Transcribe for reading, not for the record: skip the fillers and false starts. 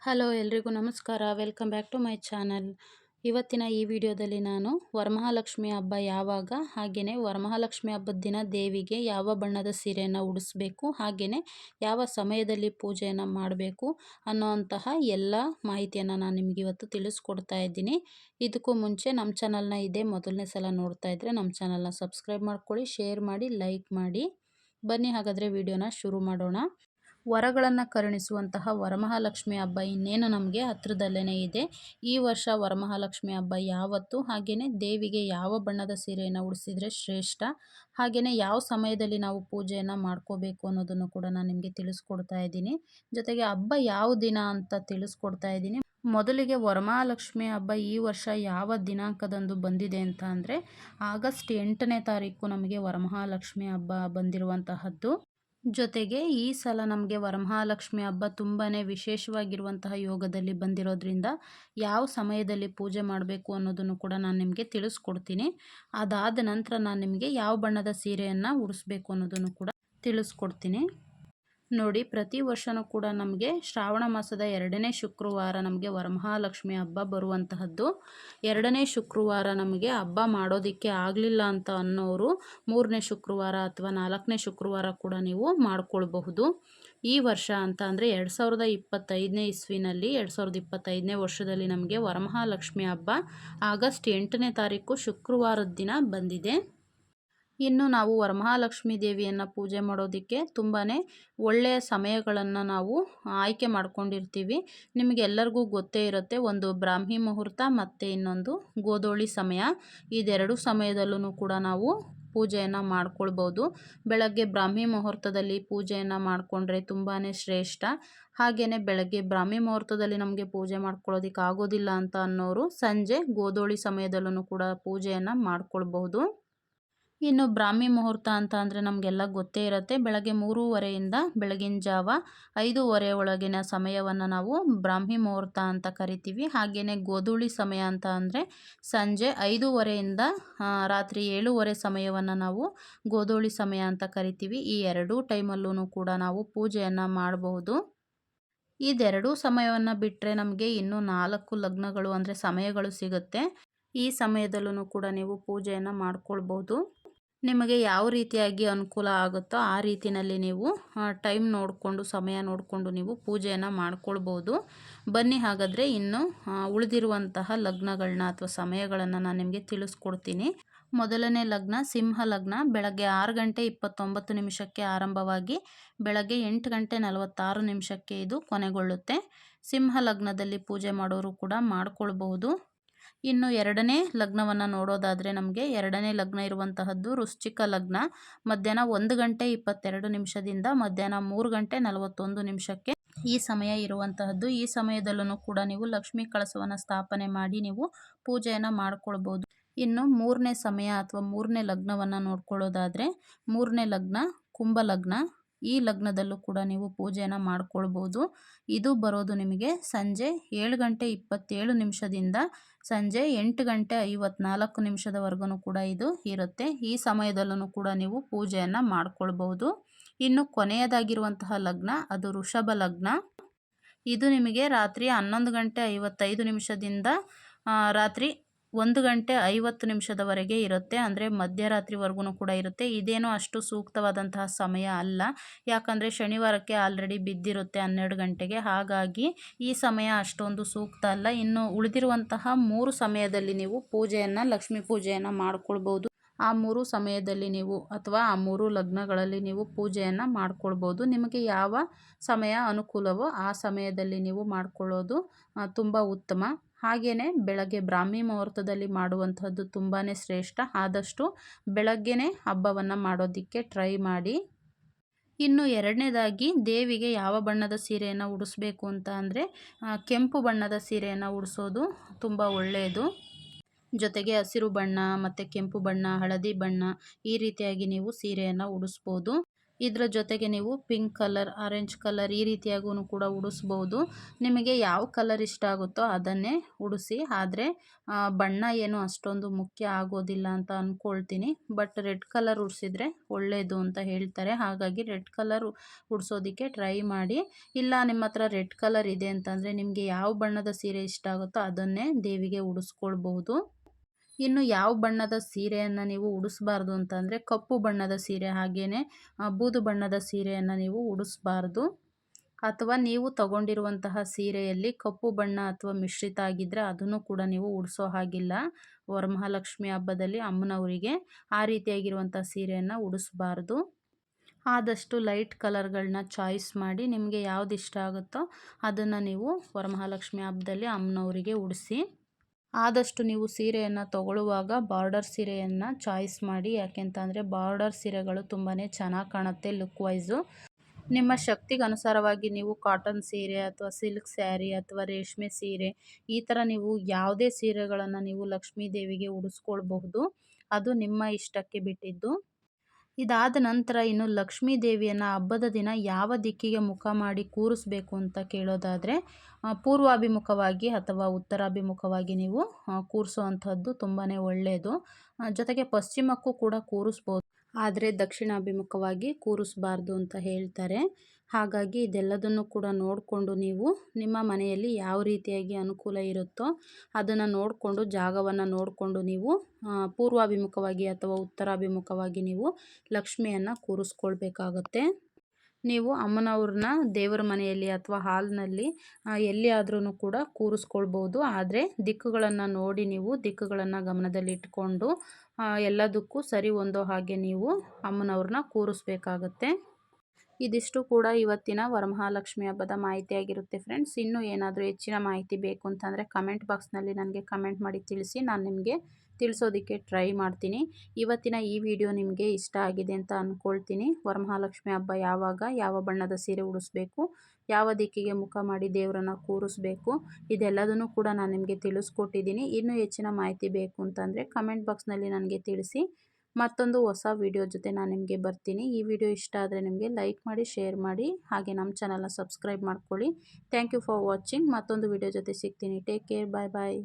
Hello ಎಲ್ರಿಗೂ ನಮಸ್ಕಾರ. Welcome back to my channel. ಇವತ್ತಿನ ಈ ವಿಡಿಯೋದಲ್ಲಿ ನಾನು ವರಮಹಾಲಕ್ಷ್ಮಿ ಹಬ್ಬ ಯಾವಾಗ, ಹಾಗೆಯೇ ವರಮಹಾಲಕ್ಷ್ಮಿ ಹಬ್ಬದ ದಿನ ದೇವಿಗೆ ಯಾವ ಬಣ್ಣದ ಸೀರೆಯನ್ನು ಉಡಿಸ್ಬೇಕು, ಹಾಗೆಯೇ ಯಾವ ಸಮಯದಲ್ಲಿ ಪೂಜೆಯನ್ನು ಮಾಡಬೇಕು ಅನ್ನೋಂತಹ ಎಲ್ಲ ಮಾಹಿತಿಯನ್ನು ನಾನು ನಿಮಗೆ ಇವತ್ತು ತಿಳಿಸ್ಕೊಡ್ತಾ ಇದ್ದೀನಿ. ಇದಕ್ಕೂ ಮುಂಚೆ ನಮ್ಮ ಚಾನಲ್ನ ಇದೇ ಮೊದಲನೇ ಸಲ ನೋಡ್ತಾ ಇದ್ದರೆ ನಮ್ಮ ಚಾನಲ್ನ ಸಬ್ಸ್ಕ್ರೈಬ್ ಮಾಡ್ಕೊಳ್ಳಿ, ಶೇರ್ ಮಾಡಿ, ಲೈಕ್ ಮಾಡಿ. ಬನ್ನಿ ಹಾಗಾದರೆ ವಿಡಿಯೋನ ಶುರು ಮಾಡೋಣ. ವರಗಳನ್ನು ಕರುಣಿಸುವಂತಹ ವರಮಹಾಲಕ್ಷ್ಮಿ ಹಬ್ಬ ಇನ್ನೇನು ನಮಗೆ ಹತ್ತಿರದಲ್ಲೇ ಇದೆ. ಈ ವರ್ಷ ವರಮಹಾಲಕ್ಷ್ಮಿ ಹಬ್ಬ ಯಾವತ್ತು, ಹಾಗೆಯೇ ದೇವಿಗೆ ಯಾವ ಬಣ್ಣದ ಸೀರೆಯನ್ನು ಉಡಿಸಿದರೆ ಶ್ರೇಷ್ಠ, ಹಾಗೆಯೇ ಯಾವ ಸಮಯದಲ್ಲಿ ನಾವು ಪೂಜೆಯನ್ನು ಮಾಡ್ಕೋಬೇಕು ಅನ್ನೋದನ್ನು ಕೂಡ ನಾನು ನಿಮಗೆ ತಿಳಿಸ್ಕೊಡ್ತಾ ಇದ್ದೀನಿ. ಜೊತೆಗೆ ಹಬ್ಬ ಯಾವ ದಿನ ಅಂತ ತಿಳಿಸ್ಕೊಡ್ತಾ ಇದ್ದೀನಿ. ಮೊದಲಿಗೆ ವರಮಹಾಲಕ್ಷ್ಮಿ ಹಬ್ಬ ಈ ವರ್ಷ ಯಾವ ದಿನಾಂಕದಂದು ಬಂದಿದೆ ಅಂತ ಅಂದರೆ ಆಗಸ್ಟ್ 8ನೇ ತಾರೀಕು ನಮಗೆ ವರಮಹಾಲಕ್ಷ್ಮಿ ಹಬ್ಬ ಬಂದಿರುವಂತಹದ್ದು. ಜೊತೆಗೆ ಈ ಸಲ ನಮಗೆ ವರಮಹಾಲಕ್ಷ್ಮಿ ಹಬ್ಬ ತುಂಬಾ ವಿಶೇಷವಾಗಿರುವಂತಹ ಯೋಗದಲ್ಲಿ ಬಂದಿರೋದ್ರಿಂದ ಯಾವ ಸಮಯದಲ್ಲಿ ಪೂಜೆ ಮಾಡಬೇಕು ಅನ್ನೋದನ್ನು ಕೂಡ ನಾನು ನಿಮಗೆ ತಿಳಿಸ್ಕೊಡ್ತೀನಿ. ಅದಾದ ನಂತರ ನಾನು ನಿಮಗೆ ಯಾವ ಬಣ್ಣದ ಸೀರೆಯನ್ನು ಉಡಿಸ್ಬೇಕು ಅನ್ನೋದನ್ನು ಕೂಡ ತಿಳಿಸ್ಕೊಡ್ತೀನಿ. ನೋಡಿ, ಪ್ರತಿ ವರ್ಷವೂ ಕೂಡ ನಮಗೆ ಶ್ರಾವಣ ಮಾಸದ 2ನೇ ಶುಕ್ರವಾರ ನಮಗೆ ವರಮಹಾಲಕ್ಷ್ಮಿ ಹಬ್ಬ ಬರುವಂತಹದ್ದು. 2ನೇ ಶುಕ್ರವಾರ ನಮಗೆ ಹಬ್ಬ ಮಾಡೋದಕ್ಕೆ ಆಗಲಿಲ್ಲ ಅಂತ ಅನ್ನೋರು 3ನೇ ಶುಕ್ರವಾರ ಅಥವಾ 4ನೇ ಶುಕ್ರವಾರ ಕೂಡ ನೀವು ಮಾಡ್ಕೊಳ್ಬಹುದು. ಈ ವರ್ಷ ಅಂತ ಅಂದರೆ 2025ನೇ ಇಸ್ವಿನಲ್ಲಿ 2025ನೇ ವರ್ಷದಲ್ಲಿ ನಮಗೆ ವರಮಹಾಲಕ್ಷ್ಮಿ ಹಬ್ಬ ಆಗಸ್ಟ್ 8ನೇ ತಾರೀಕು ಶುಕ್ರವಾರದ ದಿನ ಬಂದಿದೆ. ಇನ್ನು ನಾವು ವರಮಹಾಲಕ್ಷ್ಮಿ ದೇವಿಯನ್ನು ಪೂಜೆ ಮಾಡೋದಕ್ಕೆ ತುಂಬಾ ಒಳ್ಳೆಯ ಸಮಯಗಳನ್ನು ನಾವು ಆಯ್ಕೆ ಮಾಡ್ಕೊಂಡಿರ್ತೀವಿ. ನಿಮಗೆಲ್ಲರಿಗೂ ಗೊತ್ತೇ ಇರುತ್ತೆ, ಒಂದು ಬ್ರಾಹ್ಮಿ ಮುಹೂರ್ತ ಮತ್ತು ಇನ್ನೊಂದು ಗೋಧೂಳಿ ಸಮಯ. ಇದೆರಡು ಸಮಯದಲ್ಲೂ ಕೂಡ ನಾವು ಪೂಜೆಯನ್ನು ಮಾಡ್ಕೊಳ್ಬೋದು. ಬೆಳಗ್ಗೆ ಬ್ರಾಹ್ಮಿ ಮುಹೂರ್ತದಲ್ಲಿ ಪೂಜೆಯನ್ನು ಮಾಡಿಕೊಂಡ್ರೆ ತುಂಬಾ ಶ್ರೇಷ್ಠ. ಹಾಗೆಯೇ ಬೆಳಗ್ಗೆ ಬ್ರಾಹ್ಮಿ ಮುಹೂರ್ತದಲ್ಲಿ ನಮಗೆ ಪೂಜೆ ಮಾಡ್ಕೊಳ್ಳೋದಕ್ಕೆ ಆಗೋದಿಲ್ಲ ಅಂತ ಅನ್ನೋರು ಸಂಜೆ ಗೋಧೂಳಿ ಸಮಯದಲ್ಲೂ ಕೂಡ ಪೂಜೆಯನ್ನು ಮಾಡ್ಕೊಳ್ಬಹುದು. ಇನ್ನು ಬ್ರಾಹ್ಮಿ ಮುಹೂರ್ತ ಅಂತ ಅಂದರೆ ನಮಗೆಲ್ಲ ಗೊತ್ತೇ ಇರುತ್ತೆ, ಬೆಳಗ್ಗೆ 3:30ಯಿಂದ ಬೆಳಗಿನ ಜಾವ 5:30 ಒಳಗಿನ ಸಮಯವನ್ನು ನಾವು ಬ್ರಾಹ್ಮಿ ಮುಹೂರ್ತ ಅಂತ ಕರಿತೀವಿ. ಹಾಗೆಯೇ ಗೋಧೂಳಿ ಸಮಯ ಅಂತ ಅಂದರೆ ಸಂಜೆ 5:30ಯಿಂದ ರಾತ್ರಿ 7:30 ಸಮಯವನ್ನು ನಾವು ಗೋಧೂಳಿ ಸಮಯ ಅಂತ ಕರಿತೀವಿ. ಈ ಎರಡೂ ಟೈಮಲ್ಲೂ ಕೂಡ ನಾವು ಪೂಜೆಯನ್ನು ಮಾಡಬಹುದು. ಇದೆರಡೂ ಸಮಯವನ್ನು ಬಿಟ್ಟರೆ ನಮಗೆ ಇನ್ನೂ 4 ಲಗ್ನಗಳು ಅಂದರೆ ಸಮಯಗಳು ಸಿಗುತ್ತೆ. ಈ ಸಮಯದಲ್ಲೂ ಕೂಡ ನೀವು ಪೂಜೆಯನ್ನು ಮಾಡ್ಕೊಳ್ಬೋದು. ನಿಮಗೆ ಯಾವ ರೀತಿಯಾಗಿ ಅನುಕೂಲ ಆಗುತ್ತೋ ಆ ರೀತಿಯಲ್ಲಿ ನೀವು ಟೈಮ್ ನೋಡಿಕೊಂಡು, ಸಮಯ ನೋಡಿಕೊಂಡು ನೀವು ಪೂಜೆಯನ್ನು ಮಾಡ್ಕೊಳ್ಬೋದು. ಬನ್ನಿ ಹಾಗಾದರೆ ಇನ್ನು ಉಳಿದಿರುವಂತಹ ಲಗ್ನಗಳನ್ನ ಅಥವಾ ಸಮಯಗಳನ್ನು ನಾನು ನಿಮಗೆ ತಿಳಿಸ್ಕೊಡ್ತೀನಿ. ಮೊದಲನೇ ಲಗ್ನ ಸಿಂಹ ಲಗ್ನ. ಬೆಳಗ್ಗೆ 6 ಗಂಟೆ 29 ನಿಮಿಷಕ್ಕೆ ಆರಂಭವಾಗಿ ಬೆಳಗ್ಗೆ 8 ಗಂಟೆ 46 ನಿಮಿಷಕ್ಕೆ ಇದು ಕೊನೆಗೊಳ್ಳುತ್ತೆ. ಸಿಂಹ ಲಗ್ನದಲ್ಲಿ ಪೂಜೆ ಮಾಡೋರು ಕೂಡ ಮಾಡ್ಕೊಳ್ಬಹುದು. ಇನ್ನು ಎರಡನೇ ಲಗ್ನವನ್ನು ನೋಡೋದಾದರೆ ನಮಗೆ ಎರಡನೇ ಲಗ್ನ ಇರುವಂತಹದ್ದು ವೃಶ್ಚಿಕ ಲಗ್ನ. ಮಧ್ಯಾಹ್ನ 1 ಗಂಟೆ 22 ನಿಮಿಷದಿಂದ ಮಧ್ಯಾಹ್ನ 3 ಗಂಟೆ 41 ನಿಮಿಷಕ್ಕೆ ಈ ಸಮಯ ಇರುವಂತಹದ್ದು. ಈ ಸಮಯದಲ್ಲೂ ಕೂಡ ನೀವು ಲಕ್ಷ್ಮೀ ಕಳಸವನ್ನು ಸ್ಥಾಪನೆ ಮಾಡಿ ನೀವು ಪೂಜೆಯನ್ನು ಮಾಡ್ಕೊಳ್ಬೋದು. ಇನ್ನು ಮೂರನೇ ಸಮಯ ಅಥವಾ ಮೂರನೇ ಲಗ್ನವನ್ನು ನೋಡ್ಕೊಳ್ಳೋದಾದರೆ ಮೂರನೇ ಲಗ್ನ ಕುಂಭ ಲಗ್ನ. ಈ ಲಗ್ನದಲ್ಲೂ ಕೂಡ ನೀವು ಪೂಜೆಯನ್ನು ಮಾಡ್ಕೊಳ್ಬೋದು. ಇದು ಬರೋದು ನಿಮಗೆ ಸಂಜೆ 7 ಗಂಟೆ 27 ನಿಮಿಷದಿಂದ ಸಂಜೆ 8 ಗಂಟೆ 54 ನಿಮಿಷದವರೆಗೂ ಕೂಡ ಇದು ಇರುತ್ತೆ. ಈ ಸಮಯದಲ್ಲೂ ಕೂಡ ನೀವು ಪೂಜೆಯನ್ನು ಮಾಡ್ಕೊಳ್ಬಹುದು. ಇನ್ನು ಕೊನೆಯದಾಗಿರುವಂತಹ ಲಗ್ನ ಅದು ವೃಷಭ ಲಗ್ನ. ಇದು ನಿಮಗೆ ರಾತ್ರಿ 11 ಗಂಟೆ 55 ನಿಮಿಷದಿಂದ ರಾತ್ರಿ 1 ಗಂಟೆ 50 ನಿಮಿಷದವರೆಗೆ ಇರುತ್ತೆ. ಅಂದರೆ ಮಧ್ಯರಾತ್ರಿವರೆಗೂ ಕೂಡ ಇರುತ್ತೆ. ಇದೇನೋ ಅಷ್ಟು ಸೂಕ್ತವಾದಂತಹ ಸಮಯ ಅಲ್ಲ, ಯಾಕಂದರೆ ಶನಿವಾರಕ್ಕೆ ಆಲ್ರೆಡಿ ಬಿದ್ದಿರುತ್ತೆ 12 ಗಂಟೆಗೆ. ಹಾಗಾಗಿ ಈ ಸಮಯ ಅಷ್ಟೊಂದು ಸೂಕ್ತ ಅಲ್ಲ. ಇನ್ನು ಉಳಿದಿರುವಂತಹ 3 ಸಮಯದಲ್ಲಿ ನೀವು ಪೂಜೆಯನ್ನು, ಲಕ್ಷ್ಮೀ ಪೂಜೆಯನ್ನು ಮಾಡ್ಕೊಳ್ಬೋದು. ಆ 3 ಸಮಯದಲ್ಲಿ ನೀವು ಅಥವಾ ಆ 3 ಲಗ್ನಗಳಲ್ಲಿ ನೀವು ಪೂಜೆಯನ್ನು ಮಾಡ್ಕೊಳ್ಬೋದು. ನಿಮಗೆ ಯಾವ ಸಮಯ ಅನುಕೂಲವೋ ಆ ಸಮಯದಲ್ಲಿ ನೀವು ಮಾಡ್ಕೊಳ್ಳೋದು ತುಂಬ ಉತ್ತಮ. ಹಾಗೆಯೇ ಬೆಳಗ್ಗೆ ಬ್ರಾಹ್ಮಿ ಮುಹೂರ್ತದಲ್ಲಿ ಮಾಡುವಂಥದ್ದು ತುಂಬಾ ಶ್ರೇಷ್ಠ. ಆದಷ್ಟು ಬೆಳಗ್ಗೆನೇ ಹಬ್ಬವನ್ನು ಮಾಡೋದಕ್ಕೆ ಟ್ರೈ ಮಾಡಿ. ಇನ್ನು ಎರಡನೇದಾಗಿ ದೇವಿಗೆ ಯಾವ ಬಣ್ಣದ ಸೀರೆಯನ್ನು ಉಡಿಸ್ಬೇಕು ಅಂತ ಅಂದರೆ ಕೆಂಪು ಬಣ್ಣದ ಸೀರೆಯನ್ನು ಉಡಿಸೋದು ತುಂಬ ಒಳ್ಳೆಯದು. ಜೊತೆಗೆ ಹಸಿರು ಬಣ್ಣ ಮತ್ತು ಕೆಂಪು ಬಣ್ಣ, ಹಳದಿ ಬಣ್ಣ ಈ ರೀತಿಯಾಗಿ ನೀವು ಸೀರೆಯನ್ನು ಉಡಿಸ್ಬೋದು. ಇದರ ಜೊತೆಗೆ ನೀವು ಪಿಂಕ್ ಕಲರ್, ಆರೆಂಜ್ ಕಲರ್ ಈ ರೀತಿಯಾಗೂ ಕೂಡ ಉಡಿಸ್ಬೋದು. ನಿಮಗೆ ಯಾವ ಕಲರ್ ಇಷ್ಟ ಆಗುತ್ತೋ ಅದನ್ನೇ ಉಡಿಸಿ. ಆದರೆ ಬಣ್ಣ ಏನು ಅಷ್ಟೊಂದು ಮುಖ್ಯ ಆಗೋದಿಲ್ಲ ಅಂತ ಅಂದ್ಕೊಳ್ತೀನಿ. ಬಟ್ ರೆಡ್ ಕಲರ್ ಉಡಿಸಿದ್ರೆ ಒಳ್ಳೆಯದು ಅಂತ ಹೇಳ್ತಾರೆ. ಹಾಗಾಗಿ ರೆಡ್ ಕಲರ್ ಉಡಿಸೋದಕ್ಕೆ ಟ್ರೈ ಮಾಡಿ. ಇಲ್ಲ ನಿಮ್ಮ ಹತ್ರ ರೆಡ್ ಕಲರ್ ಇದೆ ಅಂತಂದರೆ ನಿಮಗೆ ಯಾವ ಬಣ್ಣದ ಸೀರೆ ಇಷ್ಟ ಆಗುತ್ತೋ ಅದನ್ನೇ ದೇವಿಗೆ ಉಡಿಸ್ಕೊಳ್ಬಹುದು. ಇನ್ನು ಯಾವ ಬಣ್ಣದ ಸೀರೆಯನ್ನು ನೀವು ಉಡಿಸ್ಬಾರ್ದು ಅಂತಂದರೆ ಕಪ್ಪು ಬಣ್ಣದ ಸೀರೆ, ಹಾಗೆಯೇ ಬೂದು ಬಣ್ಣದ ಸೀರೆಯನ್ನು ನೀವು ಉಡಿಸ್ಬಾರ್ದು. ಅಥವಾ ನೀವು ತಗೊಂಡಿರುವಂತಹ ಸೀರೆಯಲ್ಲಿ ಕಪ್ಪು ಬಣ್ಣ ಅಥವಾ ಮಿಶ್ರಿತ ಆಗಿದ್ದರೆ ಅದನ್ನು ಕೂಡ ನೀವು ಉಡಿಸೋ ಹಾಗಿಲ್ಲ. ವರಮಹಾಲಕ್ಷ್ಮಿ ಹಬ್ಬದಲ್ಲಿ ಅಮ್ಮನವರಿಗೆ ಆ ರೀತಿಯಾಗಿರುವಂಥ ಸೀರೆಯನ್ನು ಉಡಿಸ್ಬಾರ್ದು. ಆದಷ್ಟು ಲೈಟ್ ಕಲರ್ಗಳನ್ನ ಚಾಯ್ಸ್ ಮಾಡಿ ನಿಮಗೆ ಯಾವ್ದು ಇಷ್ಟ ಆಗುತ್ತೋ ಅದನ್ನು ನೀವು ವರಮಹಾಲಕ್ಷ್ಮಿ ಹಬ್ಬದಲ್ಲಿ ಅಮ್ಮನವರಿಗೆ ಉಡಿಸಿ. ಆದಷ್ಟು ನೀವು ಸೀರೆಯನ್ನು ತಗೊಳ್ಳುವಾಗ ಬಾರ್ಡರ್ ಸೀರೆಯನ್ನು ಚಾಯ್ಸ್ ಮಾಡಿ. ಯಾಕೆಂತಂದರೆ ಬಾರ್ಡರ್ ಸೀರೆಗಳು ತುಂಬಾ ಚೆನ್ನಾಗಿ ಕಾಣುತ್ತೆ ಲುಕ್ ವೈಸು. ನಿಮ್ಮ ಶಕ್ತಿಗೆ ಅನುಸಾರವಾಗಿ ನೀವು ಕಾಟನ್ ಸೀರೆ ಅಥವಾ ಸಿಲ್ಕ್ ಸ್ಯಾರಿ ಅಥವಾ ರೇಷ್ಮೆ ಸೀರೆ ಈ ಥರ ನೀವು ಯಾವುದೇ ಸೀರೆಗಳನ್ನು ನೀವು ಲಕ್ಷ್ಮೀ ದೇವಿಗೆ ಉಡಿಸ್ಕೊಳ್ಬಹುದು. ಅದು ನಿಮ್ಮ ಇಷ್ಟಕ್ಕೆ ಬಿಟ್ಟಿದ್ದು. ಇದಾದ ನಂತರ ಇನ್ನು ಲಕ್ಷ್ಮೀ ದೇವಿಯನ್ನು ಹಬ್ಬದ ದಿನ ಯಾವ ದಿಕ್ಕಿಗೆ ಮುಖ ಮಾಡಿ ಕೂರಿಸ್ಬೇಕು ಅಂತ ಕೇಳೋದಾದರೆ ಪೂರ್ವಾಭಿಮುಖವಾಗಿ ಅಥವಾ ಉತ್ತರಾಭಿಮುಖವಾಗಿ ನೀವು ಕೂರಿಸೋ ಅಂಥದ್ದು ತುಂಬಾ ಒಳ್ಳೆಯದು. ಜೊತೆಗೆ ಪಶ್ಚಿಮಕ್ಕೂ ಕೂಡ ಕೂರಿಸ್ಬೋದು, ಆದರೆ ದಕ್ಷಿಣಾಭಿಮುಖವಾಗಿ ಕೂರಿಸ್ಬಾರ್ದು ಅಂತ ಹೇಳ್ತಾರೆ. ಹಾಗಾಗಿ ಇದೆಲ್ಲದನ್ನು ಕೂಡ ನೋಡಿಕೊಂಡು ನೀವು ನಿಮ್ಮ ಮನೆಯಲ್ಲಿ ಯಾವ ರೀತಿಯಾಗಿ ಅನುಕೂಲ ಇರುತ್ತೋ ಅದನ್ನು ನೋಡಿಕೊಂಡು, ಜಾಗವನ್ನು ನೋಡಿಕೊಂಡು ನೀವು ಪೂರ್ವಾಭಿಮುಖವಾಗಿ ಅಥವಾ ಉತ್ತರಾಭಿಮುಖವಾಗಿ ನೀವು ಲಕ್ಷ್ಮಿಯನ್ನು ಕೂರಿಸ್ಕೊಳ್ಬೇಕಾಗತ್ತೆ. ನೀವು ಅಮ್ಮನವ್ರನ್ನ ದೇವರ ಮನೆಯಲ್ಲಿ ಅಥವಾ ಹಾಲ್ನಲ್ಲಿ ಎಲ್ಲಿಯಾದ್ರೂ ಕೂಡ ಕೂರಿಸ್ಕೊಳ್ಬೋದು. ಆದರೆ ದಿಕ್ಕುಗಳನ್ನು ನೋಡಿ ನೀವು ದಿಕ್ಕುಗಳನ್ನು ಗಮನದಲ್ಲಿಟ್ಕೊಂಡು ಎಲ್ಲದಕ್ಕೂ ಸರಿ ಹೊಂದೋ ಹಾಗೆ ನೀವು ಅಮ್ಮನವ್ರನ್ನ ಕೂರಿಸ್ಬೇಕಾಗತ್ತೆ. ಇದಿಷ್ಟು ಕೂಡ ಇವತ್ತಿನ ವರಮಹಾಲಕ್ಷ್ಮಿ ಹಬ್ಬದ ಮಾಹಿತಿಯಾಗಿರುತ್ತೆ ಫ್ರೆಂಡ್ಸ್. ಇನ್ನೂ ಏನಾದರೂ ಹೆಚ್ಚಿನ ಮಾಹಿತಿ ಬೇಕು ಅಂತಂದರೆ ಕಮೆಂಟ್ ಬಾಕ್ಸ್ನಲ್ಲಿ ನನಗೆ ಕಮೆಂಟ್ ಮಾಡಿ ತಿಳಿಸಿ. ನಾನು ನಿಮಗೆ ತಿಳಿಸೋದಕ್ಕೆ ಟ್ರೈ ಮಾಡ್ತೀನಿ. ಇವತ್ತಿನ ಈ ವಿಡಿಯೋ ನಿಮಗೆ ಇಷ್ಟ ಆಗಿದೆ ಅಂತ ಅಂದ್ಕೊಳ್ತೀನಿ. ವರಮಹಾಲಕ್ಷ್ಮಿ ಹಬ್ಬ ಯಾವಾಗ ಯಾವ ಬಣ್ಣದ ಸೀರೆ ಉಡಿಸ್ಬೇಕು, ಯಾವ ದಿಕ್ಕಿಗೆ ಮುಖ ಮಾಡಿ ದೇವರನ್ನು ಕೂರಿಸ್ಬೇಕು, ಇದೆಲ್ಲದನ್ನು ಕೂಡ ನಾನು ನಿಮಗೆ ತಿಳಿಸ್ಕೊಟ್ಟಿದ್ದೀನಿ. ಇನ್ನೂ ಹೆಚ್ಚಿನ ಮಾಹಿತಿ ಬೇಕು ಅಂತಂದರೆ ಕಮೆಂಟ್ ಬಾಕ್ಸ್ನಲ್ಲಿ ನನಗೆ ತಿಳಿಸಿ. ಮತ್ತೊಂದು ಹೊಸ ವಿಡಿಯೋ ಜೊತೆ ನಾನು ನಿಮಗೆ ಬರ್ತೀನಿ. ಈ ವಿಡಿಯೋ ಇಷ್ಟ ಆದರೆ ನಿಮಗೆ ಲೈಕ್ ಮಾಡಿ, ಶೇರ್ ಮಾಡಿ, ಹಾಗೆ ನಮ್ಮ ಚಾನಲ್ನ ಸಬ್ಸ್ಕ್ರೈಬ್ ಮಾಡ್ಕೊಳ್ಳಿ. Thank you for watching. ಮತ್ತೊಂದು ವಿಡಿಯೋ ಜೊತೆ ಸಿಗ್ತೀನಿ. Take care. ಬಾಯ್ ಬಾಯ್.